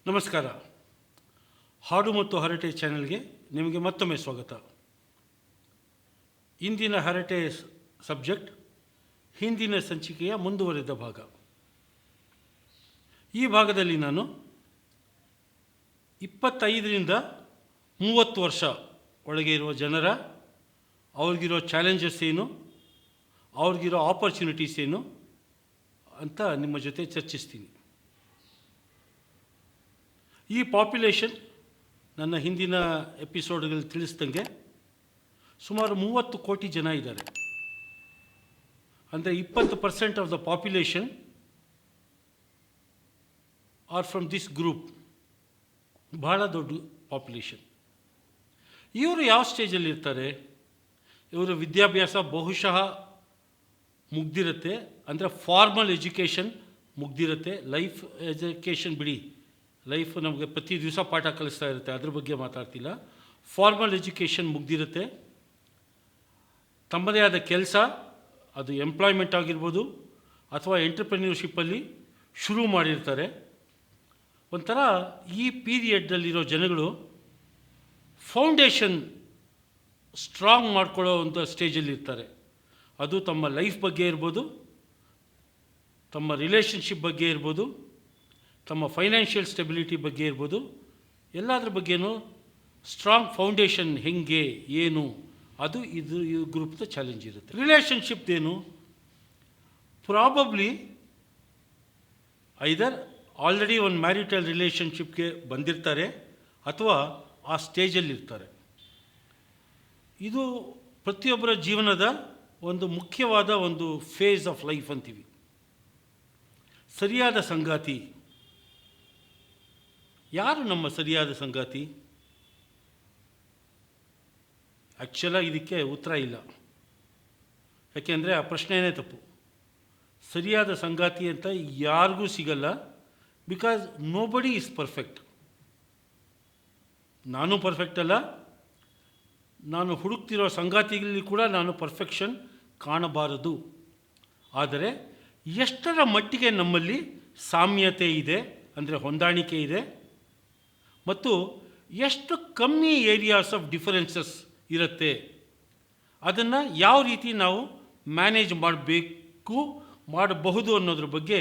ನಮಸ್ಕಾರ. ಹಾಡು ಮತ್ತು ಹರಟೆ ಚಾನೆಲ್ಗೆ ನಿಮಗೆ ಮತ್ತೊಮ್ಮೆ ಸ್ವಾಗತ. ಇಂದಿನ ಹರಟೆ ಸಬ್ಜೆಕ್ಟ್ ಹಿಂದಿನ ಸಂಚಿಕೆಯ ಮುಂದುವರೆದ ಭಾಗ. ಈ ಭಾಗದಲ್ಲಿ ನಾನು 25ರಿಂದ 30 ವರ್ಷ ಒಳಗೆ ಇರುವ ಜನರ ಅವ್ರಿಗಿರೋ ಚಾಲೆಂಜಸ್ ಏನು, ಅವ್ರಿಗಿರೋ ಆಪರ್ಚುನಿಟೀಸ್ ಏನು ಅಂತ ನಿಮ್ಮ ಜೊತೆ ಚರ್ಚಿಸ್ತೀನಿ. ಈ ಪಾಪ್ಯುಲೇಷನ್ ನನ್ನ ಹಿಂದಿನ ಎಪಿಸೋಡ್ಗಳಲ್ಲಿ ತಿಳಿಸ್ದಂಗೆ ಸುಮಾರು 30 ಕೋಟಿ ಜನ ಇದ್ದಾರೆ. ಅಂದರೆ 20% of the population are from this group. ಬಹಳ ದೊಡ್ಡ ಪಾಪ್ಯುಲೇಷನ್. ಇವರು ಯಾವ ಸ್ಟೇಜಲ್ಲಿ ಇರ್ತಾರೆ? ಇವರ ವಿದ್ಯಾಭ್ಯಾಸ ಬಹುಶಃ ಮುಗ್ದಿರುತ್ತೆ, ಅಂದರೆ ಫಾರ್ಮಲ್ ಎಜುಕೇಷನ್ ಮುಗ್ದಿರುತ್ತೆ. ಲೈಫ್ ಎಜುಕೇಷನ್ ಬಿಡಿ, ಲೈಫ್ ನಮಗೆ ಪ್ರತಿ ದಿವಸ ಪಾಠ ಕಲಿಸ್ತಾ ಇರುತ್ತೆ, ಅದ್ರ ಬಗ್ಗೆ ಮಾತಾಡ್ತಿಲ್ಲ. ಫಾರ್ಮಲ್ ಎಜುಕೇಷನ್ ಮುಗ್ದಿರುತ್ತೆ. ತಮ್ಮದೇ ಆದ ಕೆಲಸ, ಅದು ಎಂಪ್ಲಾಯ್ಮೆಂಟ್ ಆಗಿರ್ಬೋದು ಅಥವಾ ಎಂಟರ್ಪ್ರೆನ್ಯೂರ್ಶಿಪ್ಪಲ್ಲಿ ಶುರು ಮಾಡಿರ್ತಾರೆ. ಒಂಥರ ಈ ಪೀರಿಯಡ್ಡಲ್ಲಿರೋ ಜನಗಳು ಫೌಂಡೇಶನ್ ಸ್ಟ್ರಾಂಗ್ ಮಾಡ್ಕೊಳ್ಳೋ ಒಂದು ಸ್ಟೇಜಲ್ಲಿ ಇರ್ತಾರೆ. ಅದು ತಮ್ಮ ಲೈಫ್ ಬಗ್ಗೆ ಇರ್ಬೋದು, ತಮ್ಮ ರಿಲೇಷನ್ಶಿಪ್ ಬಗ್ಗೆ ಇರ್ಬೋದು, ತಮ್ಮ ಫೈನಾನ್ಷಿಯಲ್ ಸ್ಟೆಬಿಲಿಟಿ ಬಗ್ಗೆ ಇರ್ಬೋದು. ಎಲ್ಲದ್ರ ಬಗ್ಗೆನೂ ಸ್ಟ್ರಾಂಗ್ ಫೌಂಡೇಶನ್ ಹೆಂಗೆ ಏನು, ಅದು ಇದು ಈ ಗ್ರೂಪ್ದ ಚಾಲೆಂಜ್ ಇರುತ್ತೆ. ರಿಲೇಷನ್ಶಿಪ್ದೇನು? ಪ್ರಾಬಬ್ಲಿ ಐದರ್ ಆಲ್ರೆಡಿ ಒಂದು ಮ್ಯಾರಿಟಲ್ ರಿಲೇಷನ್ಶಿಪ್ಗೆ ಬಂದಿರ್ತಾರೆ ಅಥವಾ ಆ ಸ್ಟೇಜಲ್ಲಿರ್ತಾರೆ. ಇದು ಪ್ರತಿಯೊಬ್ಬರ ಜೀವನದ ಒಂದು ಮುಖ್ಯವಾದ ಒಂದು ಫೇಸ್ ಆಫ್ ಲೈಫ್ ಅಂತೀವಿ. ಸರಿಯಾದ ಸಂಗಾತಿ. ಯಾರು ನಮ್ಮ ಸರಿಯಾದ ಸಂಗಾತಿ? ಆ್ಯಕ್ಚುಲಾಗಿ ಇದಕ್ಕೆ ಉತ್ತರ ಇಲ್ಲ. ಯಾಕೆಂದರೆ ಆ ಪ್ರಶ್ನೆಯೇ ತಪ್ಪು. ಸರಿಯಾದ ಸಂಗಾತಿ ಅಂತ ಯಾರಿಗೂ ಸಿಗಲ್ಲ. Because nobody is perfect. ನಾನು ಪರ್ಫೆಕ್ಟ್ ಅಲ್ಲ. ನಾನು ಹುಡುಕ್ತಿರೋ ಸಂಗಾತಿಗಳಲ್ಲಿ ಕೂಡ ನಾನು ಪರ್ಫೆಕ್ಷನ್ ಕಾಣಬಾರದು. ಆದರೆ ಎಷ್ಟರ ಮಟ್ಟಿಗೆ ನಮ್ಮಲ್ಲಿ ಸಾಮ್ಯತೆ ಇದೆ, ಅಂದರೆ ಹೊಂದಾಣಿಕೆ ಇದೆ, ಮತ್ತು ಎಷ್ಟು ಕಮ್ಮಿ ಏರಿಯಾಸ್ ಆಫ್ ಡಿಫರೆನ್ಸಸ್ ಇರುತ್ತೆ, ಅದನ್ನು ಯಾವ ರೀತಿ ನಾವು ಮ್ಯಾನೇಜ್ ಮಾಡಬಹುದು ಅನ್ನೋದ್ರ ಬಗ್ಗೆ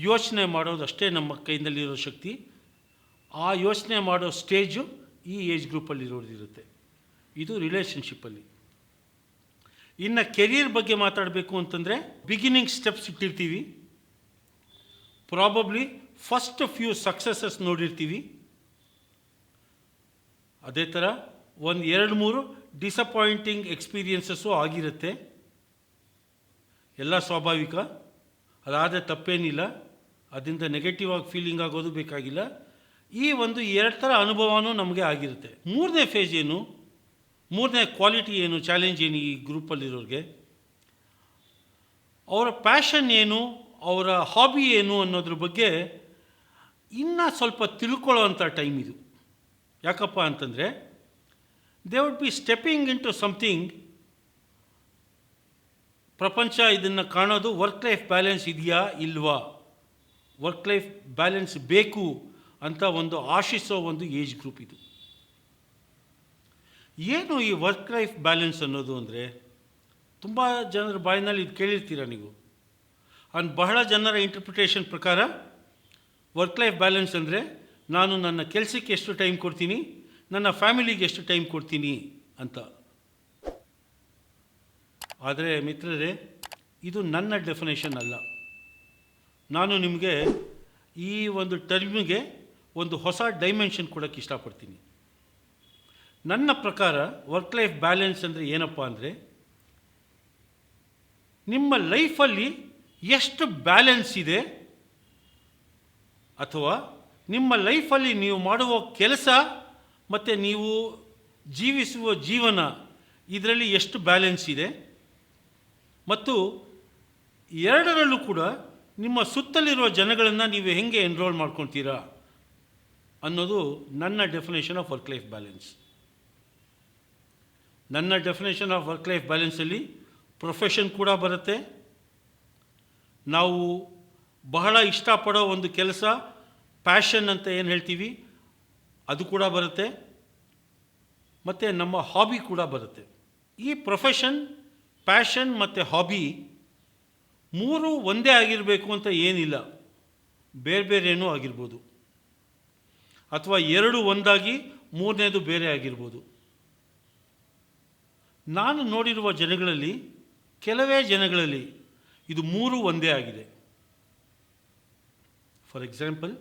ಯೋಚನೆ ಮಾಡೋದಷ್ಟೇ ನಮ್ಮ ಕೈನಲ್ಲಿರೋ ಶಕ್ತಿ. ಆ ಯೋಚನೆ ಮಾಡೋ ಸ್ಟೇಜು ಈ ಏಜ್ ಗ್ರೂಪಲ್ಲಿರೋದಿರುತ್ತೆ. ಇದು ರಿಲೇಷನ್ಶಿಪ್ಪಲ್ಲಿ. ಇನ್ನು ಕೆರಿಯರ್ ಬಗ್ಗೆ ಮಾತಾಡಬೇಕು ಅಂತಂದರೆ ಬಿಗಿನಿಂಗ್ ಸ್ಟೆಪ್ಸ್ ಇಟ್ಟಿರ್ತೀವಿ. ಪ್ರಾಬಬ್ಲಿ ಫಸ್ಟ್ ಫ್ಯೂ ಸಕ್ಸಸಸ್ ನೋಡಿರ್ತೀವಿ. ಅದೇ ಥರ 1-2-3 ಡಿಸಪಾಯಿಂಟಿಂಗ್ ಎಕ್ಸ್ಪೀರಿಯನ್ಸಸ್ಸು ಆಗಿರುತ್ತೆ. ಎಲ್ಲ ಸ್ವಾಭಾವಿಕ, ಅದಾದರೆ ತಪ್ಪೇನಿಲ್ಲ. ಅದರಿಂದ ನೆಗೆಟಿವ್ ಆಗಿ ಫೀಲಿಂಗ್ ಆಗೋದು ಬೇಕಾಗಿಲ್ಲ. ಈ ಒಂದು 2 ಥರ ಅನುಭವನೂ ನಮಗೆ ಆಗಿರುತ್ತೆ. 3ನೇ ಫೇಜ್ ಏನು, 3ನೇ ಕ್ವಾಲಿಟಿ ಏನು, ಚಾಲೆಂಜ್ ಏನು ಈ ಗ್ರೂಪಲ್ಲಿರೋರಿಗೆ? ಅವರ ಪ್ಯಾಷನ್ ಏನು, ಅವರ ಹಾಬಿ ಏನು ಅನ್ನೋದ್ರ ಬಗ್ಗೆ ಇನ್ನೂ ಸ್ವಲ್ಪ ತಿಳ್ಕೊಳ್ಳೋ ಅಂಥ ಟೈಮ್ ಇದು. ಯಾಕಪ್ಪ ಅಂತಂದರೆ they would be stepping into something. ಪ್ರಪಂಚ ಇದನ್ನು ಕಾಣೋದು ವರ್ಕ್ ಲೈಫ್ ಬ್ಯಾಲೆನ್ಸ್ ಇದೆಯಾ ಇಲ್ವಾ, ವರ್ಕ್ ಲೈಫ್ ಬ್ಯಾಲೆನ್ಸ್ ಬೇಕು ಅಂತ ಒಂದು ಆಶಿಸೋ ಒಂದು ಏಜ್ ಗ್ರೂಪ್ ಇದು. ಏನು ಈ ವರ್ಕ್ ಲೈಫ್ ಬ್ಯಾಲೆನ್ಸ್ ಅನ್ನೋದು ಅಂದರೆ, ತುಂಬ ಜನರ ಬಾಯಿನಲ್ಲಿ ಇದು ಕೇಳಿರ್ತೀರ ನೀವು. ಬಹಳ ಜನರ ಇಂಟರ್ಪ್ರಿಟೇಷನ್ ಪ್ರಕಾರ ವರ್ಕ್ ಲೈಫ್ ಬ್ಯಾಲೆನ್ಸ್ ಅಂದರೆ ನಾನು ನನ್ನ ಕೆಲಸಕ್ಕೆ ಎಷ್ಟು ಟೈಮ್ ಕೊಡ್ತೀನಿ, ನನ್ನ ಫ್ಯಾಮಿಲಿಗೆ ಎಷ್ಟು ಟೈಮ್ ಕೊಡ್ತೀನಿ ಅಂತ. ಆದರೆ ಮಿತ್ರರೇ, ಇದು ನನ್ನ ಡೆಫಿನೇಷನ್ ಅಲ್ಲ. ನಾನು ನಿಮಗೆ ಈ ಒಂದು ಟರ್ಮಿಗೆ ಒಂದು ಹೊಸ ಡೈಮೆನ್ಷನ್ ಕೊಡೋಕ್ಕೆ ಇಷ್ಟಪಡ್ತೀನಿ. ನನ್ನ ಪ್ರಕಾರ ವರ್ಕ್ ಲೈಫ್ ಬ್ಯಾಲೆನ್ಸ್ ಅಂದರೆ ಏನಪ್ಪ ಅಂದರೆ, ನಿಮ್ಮ ಲೈಫಲ್ಲಿ ಎಷ್ಟು ಬ್ಯಾಲೆನ್ಸ್ ಇದೆ, ಅಥವಾ ನಿಮ್ಮ ಲೈಫಲ್ಲಿ ನೀವು ಮಾಡುವ ಕೆಲಸ ಮತ್ತು ನೀವು ಜೀವಿಸುವ ಜೀವನ, ಇದರಲ್ಲಿ ಎಷ್ಟು ಬ್ಯಾಲೆನ್ಸ್ ಇದೆ, ಮತ್ತು ಎರಡರಲ್ಲೂ ಕೂಡ ನಿಮ್ಮ ಸುತ್ತಲಿರುವ ಜನಗಳನ್ನು ನೀವು ಹೆಂಗೆ ಎನ್ರೋಲ್ ಮಾಡ್ಕೊತೀರಾ ಅನ್ನೋದು ನನ್ನ definition of work life balance. ನನ್ನ ಡೆಫಿನೇಷನ್ ಆಫ್ ವರ್ಕ್ ಲೈಫ್ ಬ್ಯಾಲೆನ್ಸಲ್ಲಿ ಪ್ರೊಫೆಷನ್ ಕೂಡ ಬರುತ್ತೆ. ನಾವು ಬಹಳ ಇಷ್ಟಪಡೋ ಒಂದು ಕೆಲಸ ಪ್ಯಾಷನ್ ಅಂತ ಏನು ಹೇಳ್ತೀವಿ ಅದು ಕೂಡ ಬರುತ್ತೆ, ಮತ್ತು ನಮ್ಮ ಹಾಬಿ ಕೂಡ ಬರುತ್ತೆ. ಈ ಪ್ರೊಫೆಷನ್, ಪ್ಯಾಷನ್ ಮತ್ತು ಹಾಬಿ ಮೂರು ಒಂದೇ ಆಗಿರಬೇಕು ಅಂತ ಏನಿಲ್ಲ, ಬೇರೆ ಬೇರೆನೂ ಆಗಿರ್ಬೋದು, ಅಥವಾ ಎರಡು ಒಂದಾಗಿ ಮೂರನೇದು ಬೇರೆ ಆಗಿರ್ಬೋದು. ನಾನು ನೋಡಿರುವ ಜನಗಳಲ್ಲಿ ಕೆಲವೇ ಜನಗಳಲ್ಲಿ ಇದು ಮೂರು ಒಂದೇ ಆಗಿದೆ. ಫಾರ್ ಎಕ್ಸಾಂಪಲ್,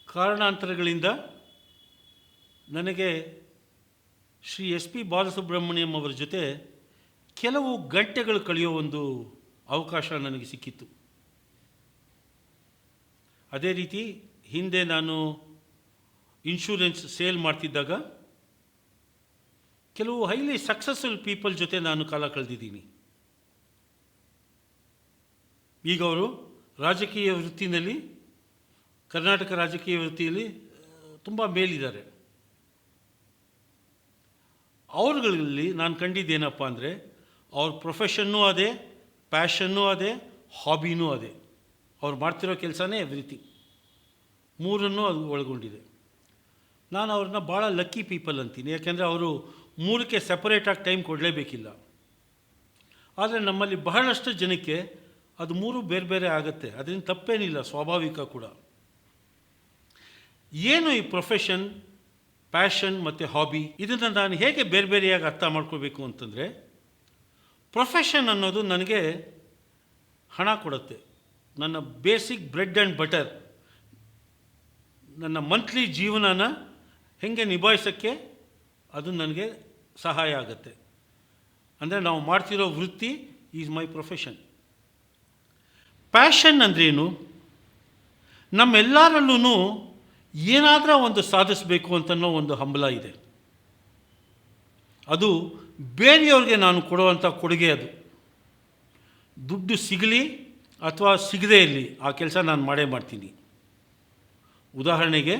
ಕಾರಣಾಂತರಗಳಿಂದ ನನಗೆ ಶ್ರೀ ಎಸ್ ಪಿ ಬಾಲಸುಬ್ರಹ್ಮಣ್ಯಂ ಅವರ ಜೊತೆ ಕೆಲವು ಗಂಟೆಗಳು ಕಳೆಯೋ ಒಂದು ಅವಕಾಶ ನನಗೆ ಸಿಕ್ಕಿತ್ತು. ಅದೇ ರೀತಿ ಹಿಂದೆ ನಾನು ಇನ್ಶೂರೆನ್ಸ್ ಸೇಲ್ ಮಾಡ್ತಿದ್ದಾಗ ಕೆಲವು ಹೈಲಿ ಸಕ್ಸಸ್ಫುಲ್ ಪೀಪಲ್ ಜೊತೆ ನಾನು ಕಾಲ ಕಳೆದಿದ್ದೀನಿ. ಈಗ ಅವರು ರಾಜಕೀಯ ವೃತ್ತಿನಲ್ಲಿ, ಕರ್ನಾಟಕ ರಾಜಕೀಯ ವೃತ್ತಿಯಲ್ಲಿ ತುಂಬ ಮೇಲಿದ್ದಾರೆ. ಅವ್ರುಗಳಲ್ಲಿ ನಾನು ಕಂಡಿದ್ದೇನಪ್ಪ ಅಂದರೆ, ಅವ್ರ ಪ್ರೊಫೆಷನ್ನೂ ಅದೇ, ಪ್ಯಾಷನ್ನೂ ಅದೇ, ಹಾಬಿನೂ ಅದೇ. ಅವ್ರು ಮಾಡ್ತಿರೋ ಕೆಲಸನೇ ಎವ್ರಿಥಿಂಗ್, ಮೂರನ್ನೂ ಅದು ಒಳಗೊಂಡಿದೆ. ನಾನು ಅವ್ರನ್ನ ಭಾಳ ಲಕ್ಕಿ ಪೀಪಲ್ ಅಂತೀನಿ, ಯಾಕೆಂದರೆ ಅವರು ಮೂರಕ್ಕೆ ಸೆಪರೇಟಾಗಿ ಟೈಮ್ ಕೊಡಲೇಬೇಕಿಲ್ಲ. ಆದರೆ ನಮ್ಮಲ್ಲಿ ಬಹಳಷ್ಟು ಜನಕ್ಕೆ ಅದು ಮೂರು ಬೇರೆ ಬೇರೆ ಆಗುತ್ತೆ, ಅದರಿಂದ ತಪ್ಪೇನಿಲ್ಲ, ಸ್ವಾಭಾವಿಕ ಕೂಡ. ಏನು ಈ ಪ್ರೊಫೆಷನ್, ಪ್ಯಾಷನ್ ಮತ್ತು ಹಾಬಿ, ಇದನ್ನು ನಾನು ಹೇಗೆ ಬೇರೆ ಬೇರೆಯಾಗಿ ಅರ್ಥ ಮಾಡ್ಕೋಬೇಕು ಅಂತಂದರೆ, ಪ್ರೊಫೆಷನ್ ಅನ್ನೋದು ನನಗೆ ಹಣ ಕೊಡುತ್ತೆ, ನನ್ನ ಬೇಸಿಕ್ ಬ್ರೆಡ್ ಆ್ಯಂಡ್ ಬಟರ್, ನನ್ನ ಮಂತ್ಲಿ ಜೀವನನ ಹೇಗೆ ನಿಭಾಯಿಸೋಕ್ಕೆ ಅದು ನನಗೆ ಸಹಾಯ ಆಗುತ್ತೆ. ಅಂದರೆ ನಾವು ಮಾಡ್ತಿರೋ ವೃತ್ತಿ ಈಸ್ ಮೈ ಪ್ರೊಫೆಷನ್. ಪ್ಯಾಷನ್ ಅಂದ್ರೇನು? ನಮ್ಮೆಲ್ಲರಲ್ಲೂ ಏನಾದರೂ ಒಂದು ಸಾಧಿಸಬೇಕು ಅಂತನೋ ಒಂದು ಹಂಬಲ ಇದೆ. ಅದು ಬೇರೆಯವ್ರಿಗೆ ನಾನು ಕೊಡುವಂಥ ಕೊಡುಗೆ. ಅದು ದುಡ್ಡು ಸಿಗಲಿ ಅಥವಾ ಸಿಗದೇ ಇರಲಿ, ಆ ಕೆಲಸ ನಾನು ಮಾಡೇ ಮಾಡ್ತೀನಿ. ಉದಾಹರಣೆಗೆ,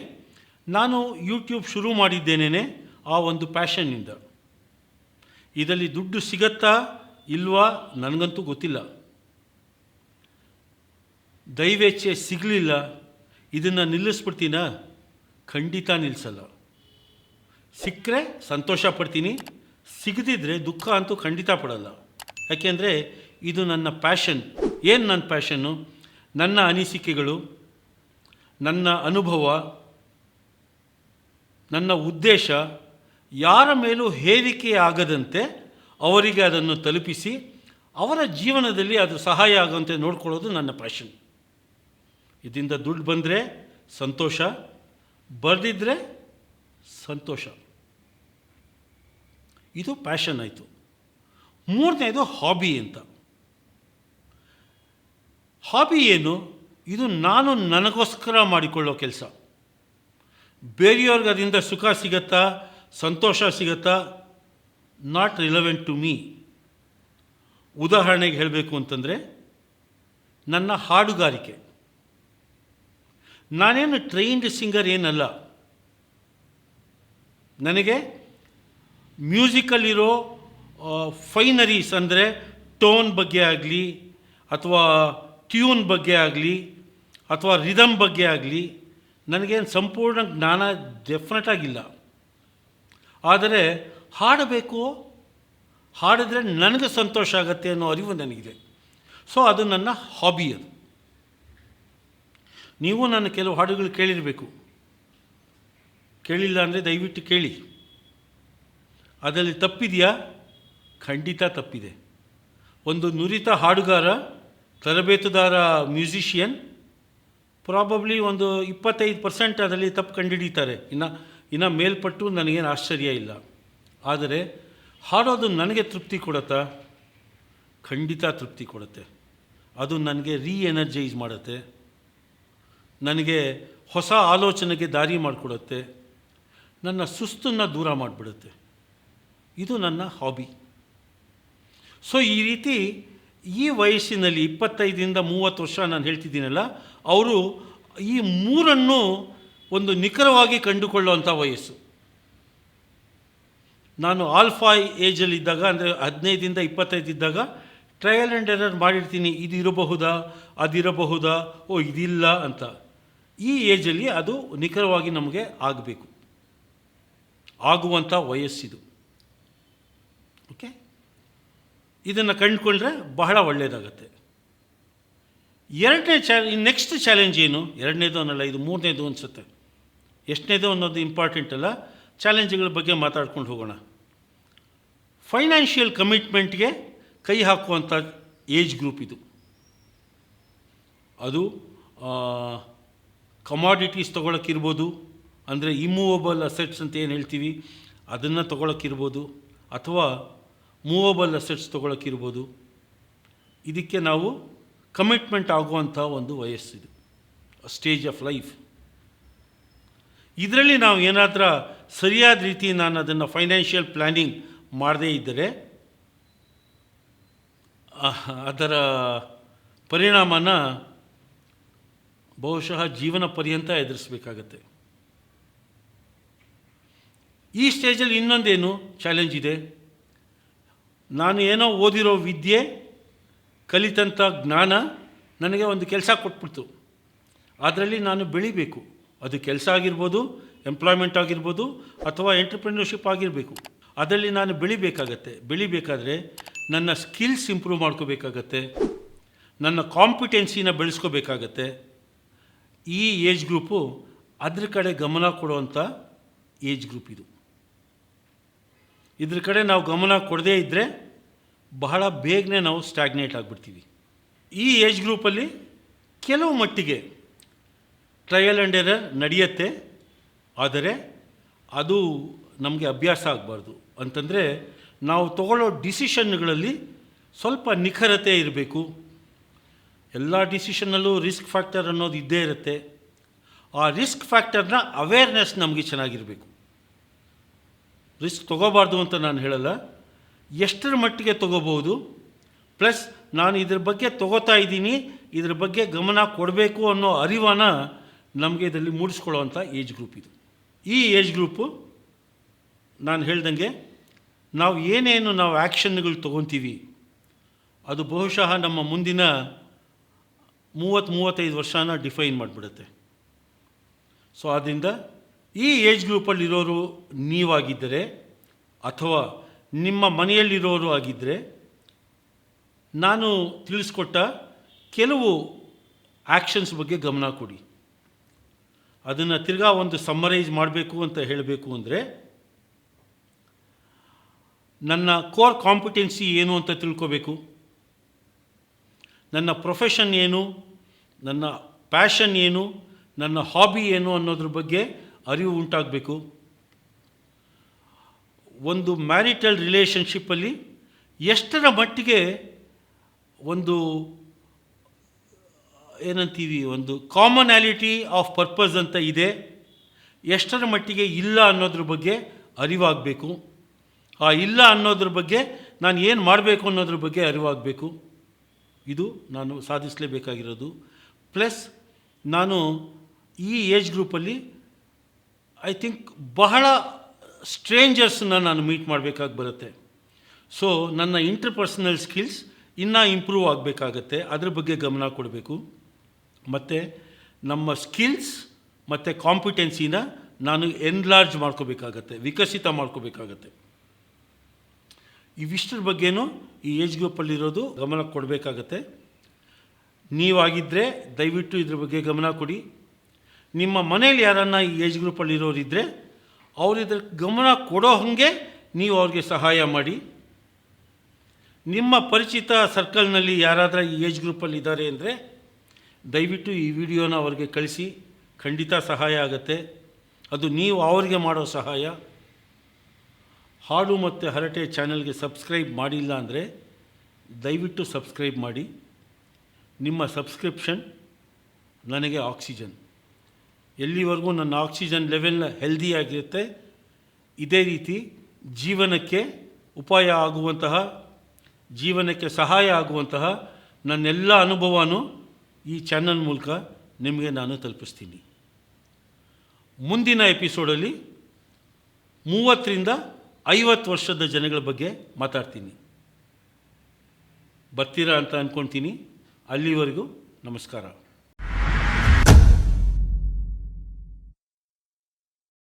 ನಾನು ಯೂಟ್ಯೂಬ್ ಶುರು ಮಾಡಿದ್ದೇನೆ ಆ ಒಂದು ಪ್ಯಾಷನ್ನಿಂದ. ಇದರಲ್ಲಿ ದುಡ್ಡು ಸಿಗತ್ತಾ ಇಲ್ವಾ ನನಗಂತೂ ಗೊತ್ತಿಲ್ಲ. ದೈವೇಚ್ಛೆ ಸಿಗಲಿಲ್ಲ, ಇದನ್ನು ನಿಲ್ಲಿಸ್ಬಿಡ್ತೀನಾ? ಖಂಡಿತ ನಿಲ್ಲಿಸಲ್ಲ. ಸಿಕ್ಕರೆ ಸಂತೋಷ ಪಡ್ತೀನಿ, ಸಿಗದಿದ್ದರೆ ದುಃಖ ಅಂತೂ ಖಂಡಿತ ಪಡಲ್ಲ. ಯಾಕೆಂದರೆ ಇದು ನನ್ನ ಪ್ಯಾಷನ್. ಏನು ನನ್ನ ಪ್ಯಾಷನ್ನು? ನನ್ನ ಅನಿಸಿಕೆಗಳು, ನನ್ನ ಅನುಭವ, ನನ್ನ ಉದ್ದೇಶ ಯಾರ ಮೇಲೂ ಹೇರಿಕೆ ಆಗದಂತೆ ಅವರಿಗೆ ಅದನ್ನು ತಲುಪಿಸಿ ಅವರ ಜೀವನದಲ್ಲಿ ಅದು ಸಹಾಯ ಆಗುವಂತೆ ನೋಡ್ಕೊಳ್ಳೋದು ನನ್ನ ಪ್ಯಾಷನ್. ಇದರಿಂದ ದುಡ್ಡು ಬಂದರೆ ಸಂತೋಷ, ಬರೆದಿದ್ದರೆ ಸಂತೋಷ. ಇದು ಪ್ಯಾಷನ್ ಆಯಿತು. ಮೂರನೇದು ಹಾಬಿ ಅಂತ. ಹಾಬಿ ಏನು? ಇದು ನಾನು ನನಗೋಸ್ಕರ ಮಾಡಿಕೊಳ್ಳೋ ಕೆಲಸ. ಬೇರೆಯವ್ರಿಗೆ ಅದರಿಂದ ಸುಖ ಸಿಗತ್ತಾ, ಸಂತೋಷ ಸಿಗತ್ತಾ, ನಾಟ್ ರಿಲೆವೆಂಟ್ ಟು ಮೀ. ಉದಾಹರಣೆಗೆ ಹೇಳಬೇಕು ಅಂತಂದರೆ, ನನ್ನ ಹಾಡುಗಾರಿಕೆ. ನಾನೇನು ಟ್ರೈನ್ಡ್ ಸಿಂಗರ್ ಏನಲ್ಲ. ನನಗೆ ಮ್ಯೂಸಿಕಲ್ಲಿರೋ ಫೈನರೀಸ್ ಅಂದರೆ ಟೋನ್ ಬಗ್ಗೆ ಆಗಲಿ, ಅಥವಾ ಟ್ಯೂನ್ ಬಗ್ಗೆ ಆಗಲಿ, ಅಥವಾ ರಿದಮ್ ಬಗ್ಗೆ ಆಗಲಿ ನನಗೇನು ಸಂಪೂರ್ಣ ಜ್ಞಾನ ಡೆಫಿನೆಟಾಗಿಲ್ಲ. ಆದರೆ ಹಾಡಬೇಕು, ಹಾಡಿದ್ರೆ ನನಗೆ ಸಂತೋಷ ಆಗುತ್ತೆ ಅನ್ನೋ ಅರಿವು ನನಗಿದೆ. ಸೊ ಅದು ನನ್ನ ಹಾಬಿ. ಅದು ನೀವು ನನ್ನ ಕೆಲವು ಹಾಡುಗಳು ಕೇಳಿರಬೇಕು. ಕೇಳಿಲ್ಲ ಅಂದರೆ ದಯವಿಟ್ಟು ಕೇಳಿ. ಅದರಲ್ಲಿ ತಪ್ಪಿದೆಯಾ? ಖಂಡಿತ ತಪ್ಪಿದೆ. ಒಂದು ನುರಿತ ಹಾಡುಗಾರ, ತರಬೇತುದಾರ ಮ್ಯೂಸಿಷಿಯನ್ ಪ್ರಾಬಬ್ಲಿ ಒಂದು 25% ಅದರಲ್ಲಿ ತಪ್ಪು ಕಂಡುಹಿಡಿತಾರೆ. ಇನ್ನು ಮೇಲ್ಪಟ್ಟು ನನಗೇನು ಆಶ್ಚರ್ಯ ಇಲ್ಲ. ಆದರೆ ಹಾಡೋದು ನನಗೆ ತೃಪ್ತಿ ಕೊಡುತ್ತಾ? ಖಂಡಿತ ತೃಪ್ತಿ ಕೊಡುತ್ತೆ. ಅದು ನನಗೆ ಎನರ್ಜೈಸ್ ಮಾಡುತ್ತೆ, ನನಗೆ ಹೊಸ ಆಲೋಚನೆಗೆ ದಾರಿ ಮಾಡಿಕೊಡುತ್ತೆ, ನನ್ನ ಸುಸ್ತನ್ನು ದೂರ ಮಾಡಿಬಿಡುತ್ತೆ. ಇದು ನನ್ನ ಹಾಬಿ. ಸೊ ಈ ರೀತಿ ಈ ವಯಸ್ಸಿನಲ್ಲಿ 25-30 ವರ್ಷ ನಾನು ಹೇಳ್ತಿದ್ದೀನಲ್ಲ, ಅವರು ಈ ಮೂರನ್ನು ಒಂದು ನಿಖರವಾಗಿ ಕಂಡುಕೊಳ್ಳುವಂಥ ವಯಸ್ಸು. ನಾನು ಆಲ್ಫಾ ಏಜಲ್ಲಿದ್ದಾಗ, ಅಂದರೆ 15-25 ಇದ್ದಾಗ ಟ್ರಯಲ್ ಆ್ಯಂಡ್ ಎರರ್ ಮಾಡಿರ್ತೀನಿ. ಇದು ಇರಬಹುದಾ, ಅದಿರಬಹುದಾ, ಇದಿಲ್ಲ ಅಂತ. ಈ ಏಜಲ್ಲಿ ಅದು ನಿಖರವಾಗಿ ನಮಗೆ ಆಗಬೇಕು, ಆಗುವಂಥ ವಯಸ್ಸಿದು. ಓಕೆ, ಇದನ್ನು ಕಂಡುಕೊಂಡ್ರೆ ಬಹಳ ಒಳ್ಳೆಯದಾಗತ್ತೆ. ನೆಕ್ಸ್ಟ್ ಚಾಲೆಂಜ್ ಏನು? ಎರಡನೇದು ಅನ್ನಲ್ಲ, ಇದು ಮೂರನೇದು ಅನಿಸುತ್ತೆ. ಎಷ್ಟನೇದು ಅನ್ನೋದು ಇಂಪಾರ್ಟೆಂಟ್ ಅಲ್ಲ, ಚಾಲೆಂಜ್ಗಳ ಬಗ್ಗೆ ಮಾತಾಡ್ಕೊಂಡು ಹೋಗೋಣ. ಫೈನಾನ್ಷಿಯಲ್ ಕಮಿಟ್ಮೆಂಟ್ಗೆ ಕೈ ಹಾಕುವಂಥ ಏಜ್ ಗ್ರೂಪ್ ಇದು. ಅದು ಕಮಾಡಿಟೀಸ್ ತೊಗೊಳಕ್ಕಿರ್ಬೋದು, ಅಂದರೆ ಇಮ್ಮೂವಬಲ್ ಅಸೆಟ್ಸ್ ಅಂತ ಏನು ಹೇಳ್ತೀವಿ ಅದನ್ನು ತೊಗೊಳಕ್ಕಿರ್ಬೋದು, ಅಥವಾ ಮೂವಬಲ್ ಅಸೆಟ್ಸ್ ತೊಗೊಳಕ್ಕಿರ್ಬೋದು. ಇದಕ್ಕೆ ನಾವು ಕಮಿಟ್ಮೆಂಟ್ ಆಗುವಂಥ ಒಂದು ವಯಸ್ಸಿದು, ಸ್ಟೇಜ್ ಆಫ್ ಲೈಫ್. ಇದರಲ್ಲಿ ನಾವು ಏನಾದರೂ ಸರಿಯಾದ ರೀತಿ ನಾನು ಅದನ್ನು ಫೈನಾನ್ಷಿಯಲ್ ಪ್ಲ್ಯಾನಿಂಗ್ ಮಾಡದೇ ಇದ್ದರೆ ಅದರ ಪರಿಣಾಮನ ಬಹುಶಃ ಜೀವನ ಪರ್ಯಂತ ಎದುರಿಸಬೇಕಾಗತ್ತೆ. ಈ ಸ್ಟೇಜಲ್ಲಿ ಇನ್ನೊಂದೇನು ಚಾಲೆಂಜ್ ಇದೆ. ನಾನು ಏನೋ ಓದಿರೋ ವಿದ್ಯೆ, ಕಲಿತಂಥ ಜ್ಞಾನ ನನಗೆ ಒಂದು ಕೆಲಸ ಕೊಟ್ಬಿಡ್ತು. ಅದರಲ್ಲಿ ನಾನು ಬೆಳಿಬೇಕು. ಅದು ಕೆಲಸ ಆಗಿರ್ಬೋದು, ಎಂಪ್ಲಾಯ್ಮೆಂಟ್ ಆಗಿರ್ಬೋದು, ಅಥವಾ ಎಂಟರ್ಪ್ರಿನರ್ಶಿಪ್ ಆಗಿರಬೇಕು. ಅದರಲ್ಲಿ ನಾನು ಬೆಳಿಬೇಕಾದ್ರೆ ನನ್ನ ಸ್ಕಿಲ್ಸ್ ಇಂಪ್ರೂವ್ ಮಾಡ್ಕೋಬೇಕಾಗತ್ತೆ, ನನ್ನ ಕಾಂಪಿಟೆನ್ಸಿನ ಬೆಳೆಸ್ಕೋಬೇಕಾಗತ್ತೆ. ಈ ಏಜ್ ಗ್ರೂಪು ಅದ್ರ ಕಡೆ ಗಮನ ಕೊಡುವಂಥ ಏಜ್ ಗ್ರೂಪ್ ಇದು. ಇದ್ರ ಕಡೆ ನಾವು ಗಮನ ಕೊಡದೇ ಇದ್ದರೆ ಬಹಳ ಬೇಗನೆ ನಾವು ಸ್ಟ್ಯಾಗ್ನೇಟ್ ಆಗಿಬಿಡ್ತೀವಿ. ಈ ಏಜ್ ಗ್ರೂಪಲ್ಲಿ ಕೆಲವು ಮಟ್ಟಿಗೆ ಟ್ರಯಲ್ ಆ್ಯಂಡ್ ಎರರ್ ನಡೆಯುತ್ತೆ, ಆದರೆ ಅದು ನಮಗೆ ಅಭ್ಯಾಸ ಆಗಬಾರ್ದು. ಅಂತಂದರೆ ನಾವು ತಗೊಳ್ಳೋ ಡಿಸಿಷನ್ಗಳಲ್ಲಿ ಸ್ವಲ್ಪ ನಿಖರತೆ ಇರಬೇಕು. ಎಲ್ಲ ಡಿಸಿಷನ್ನಲ್ಲೂ ರಿಸ್ಕ್ ಫ್ಯಾಕ್ಟರ್ ಅನ್ನೋದು ಇದ್ದೇ ಇರುತ್ತೆ. ಆ ರಿಸ್ಕ್ ಫ್ಯಾಕ್ಟರ್ನ ಅವೇರ್ನೆಸ್ ನಮಗೆ ಚೆನ್ನಾಗಿರಬೇಕು. ರಿಸ್ಕ್ ತೊಗೋಬಾರ್ದು ಅಂತ ನಾನು ಹೇಳಲ್ಲ, ಎಷ್ಟರ ಮಟ್ಟಿಗೆ ತೊಗೋಬೋದು, ಪ್ಲಸ್ ನಾನು ಇದ್ರ ಬಗ್ಗೆ ತೊಗೋತಾ ಇದ್ದೀನಿ, ಇದ್ರ ಬಗ್ಗೆ ಗಮನ ಕೊಡಬೇಕು ಅನ್ನೋ ಅರಿವನ್ನ ನಮಗೆ ಇದರಲ್ಲಿ ಮೂಡಿಸ್ಕೊಳ್ಳೋವಂಥ ಏಜ್ ಗ್ರೂಪ್ ಇದು. ಈ ಏಜ್ ಗ್ರೂಪು ನಾನು ಹೇಳ್ದಂಗೆ ನಾವು ಏನೇನು ಆ್ಯಕ್ಷನ್ಗಳು ತೊಗೊತೀವಿ ಅದು ಬಹುಶಃ ನಮ್ಮ ಮುಂದಿನ 30-35 ವರ್ಷನ ಡಿಫೈನ್ ಮಾಡಿಬಿಡುತ್ತೆ. ಸೊ ಆದ್ದರಿಂದ ಈ ಏಜ್ ಗ್ರೂಪಲ್ಲಿರೋರು ನೀವಾಗಿದ್ದರೆ ಅಥವಾ ನಿಮ್ಮ ಮನೆಯಲ್ಲಿರೋರು ಆಗಿದ್ದರೆ ನಾನು ತಿಳಿಸ್ಕೊಟ್ಟ ಕೆಲವು ಆ್ಯಕ್ಷನ್ಸ್ ಬಗ್ಗೆ ಗಮನ ಕೊಡಿ. ಅದನ್ನು ತಿರ್ಗಾ ಒಂದು ಸಮ್ಮರೈಸ್ ಮಾಡಬೇಕು ಅಂತ ಹೇಳಬೇಕು ಅಂದರೆ, ನನ್ನ ಕೋರ್ ಕಾಂಪಿಟೆನ್ಸಿ ಏನು ಅಂತ ತಿಳ್ಕೋಬೇಕು, ನನ್ನ ಪ್ರೊಫೆಷನ್ ಏನು, ನನ್ನ ಪ್ಯಾಷನ್ ಏನು, ನನ್ನ ಹಾಬಿ ಏನು ಅನ್ನೋದ್ರ ಬಗ್ಗೆ ಅರಿವು ಉಂಟಾಗಬೇಕು. ಒಂದು ಮ್ಯಾರಿಟಲ್ ರಿಲೇಷನ್ಶಿಪ್ಪಲ್ಲಿ ಎಷ್ಟರ ಮಟ್ಟಿಗೆ ಒಂದು ಏನಂತೀವಿ, ಒಂದು ಕಾಮನ್ಯಾಲಿಟಿ ಆಫ್ ಪರ್ಪಸ್ ಅಂತ ಇದೆ, ಎಷ್ಟರ ಮಟ್ಟಿಗೆ ಇಲ್ಲ ಅನ್ನೋದ್ರ ಬಗ್ಗೆ ಅರಿವಾಗಬೇಕು. ಆ ಇಲ್ಲ ಅನ್ನೋದ್ರ ಬಗ್ಗೆ ನಾನು ಏನು ಮಾಡಬೇಕು ಅನ್ನೋದ್ರ ಬಗ್ಗೆ ಅರಿವಾಗಬೇಕು. ಇದು ನಾನು ಸಾಧಿಸಲೇಬೇಕಾಗಿರೋದು. ಪ್ಲಸ್ ನಾನು ಈ ಏಜ್ ಗ್ರೂಪಲ್ಲಿ ಐ ಥಿಂಕ್ ಬಹಳ ಸ್ಟ್ರೇಂಜರ್ಸನ್ನ ನಾನು ಮೀಟ್ ಮಾಡಬೇಕಾಗಿ ಬರುತ್ತೆ. ಸೊ ನನ್ನ ಇಂಟರ್ಪರ್ಸನಲ್ ಸ್ಕಿಲ್ಸ್ ಇನ್ನೂ ಇಂಪ್ರೂವ್ ಆಗಬೇಕಾಗತ್ತೆ, ಅದ್ರ ಬಗ್ಗೆ ಗಮನ ಕೊಡಬೇಕು. ಮತ್ತು ನಮ್ಮ ಸ್ಕಿಲ್ಸ್ ಮತ್ತು ಕಾಂಪಿಟೆನ್ಸಿನ ನಾನು ಎನ್ಲಾರ್ಜ್ ಮಾಡ್ಕೋಬೇಕಾಗತ್ತೆ, ವಿಕಸಿತ ಮಾಡ್ಕೋಬೇಕಾಗತ್ತೆ. ಇವಿಷ್ಟರ ಬಗ್ಗೆನೂ ಈ ಏಜ್ ಗ್ರೂಪಲ್ಲಿರೋದು ಗಮನ ಕೊಡಬೇಕಾಗತ್ತೆ. ನೀವಾಗಿದ್ದರೆ ದಯವಿಟ್ಟು ಇದ್ರ ಬಗ್ಗೆ ಗಮನ ಕೊಡಿ. ನಿಮ್ಮ ಮನೇಲಿ ಯಾರನ್ನ ಈ ಏಜ್ ಗ್ರೂಪಲ್ಲಿರೋರಿದ್ದರೆ ಇದ್ರ ಗಮನ ಕೊಡೋ ಹಾಗೆ ನೀವು ಅವ್ರಿಗೆ ಸಹಾಯ ಮಾಡಿ. ನಿಮ್ಮ ಪರಿಚಿತ ಸರ್ಕಲ್ನಲ್ಲಿ ಯಾರಾದರೂ ಈ ಏಜ್ ಗ್ರೂಪಲ್ಲಿದ್ದಾರೆ ಅಂದರೆ ದಯವಿಟ್ಟು ಈ ವಿಡಿಯೋನ ಅವ್ರಿಗೆ ಕಳಿಸಿ, ಖಂಡಿತ ಸಹಾಯ ಆಗುತ್ತೆ. ಅದು ನೀವು ಅವರಿಗೆ ಮಾಡೋ ಸಹಾಯ. ಹಾಡು ಮತ್ತು ಹರಟೆ ಚಾನಲ್ಗೆ ಸಬ್ಸ್ಕ್ರೈಬ್ ಮಾಡಿಲ್ಲ ಅಂದರೆ ದಯವಿಟ್ಟು ಸಬ್ಸ್ಕ್ರೈಬ್ ಮಾಡಿ. ನಿಮ್ಮ ಸಬ್ಸ್ಕ್ರಿಪ್ಷನ್ ನನಗೆ ಆಕ್ಸಿಜನ್. ಎಲ್ಲಿವರೆಗೂ ನನ್ನ ಆಕ್ಸಿಜನ್ ಲೆವೆಲ್ ಹೆಲ್ದಿಯಾಗಿರುತ್ತೆ, ಇದೇ ರೀತಿ ಜೀವನಕ್ಕೆ ಉಪಾಯ ಆಗುವಂತಹ, ಜೀವನಕ್ಕೆ ಸಹಾಯ ಆಗುವಂತಹ ನನ್ನೆಲ್ಲ ಅನುಭವನೂ ಈ ಚಾನಲ್ ಮೂಲಕ ನಿಮಗೆ ನಾನು ತಲುಪಿಸ್ತೀನಿ. ಮುಂದಿನ ಎಪಿಸೋಡಲ್ಲಿ 30-50 ವರ್ಷದ ಜನಗಳ ಬಗ್ಗೆ ಮಾತಾಡ್ತೀನಿ. ಬರ್ತೀರಾ ಅಂತ ಅಂದ್ಕೊಳ್ತೀನಿ. ಅಲ್ಲಿವರೆಗೂ ನಮಸ್ಕಾರ.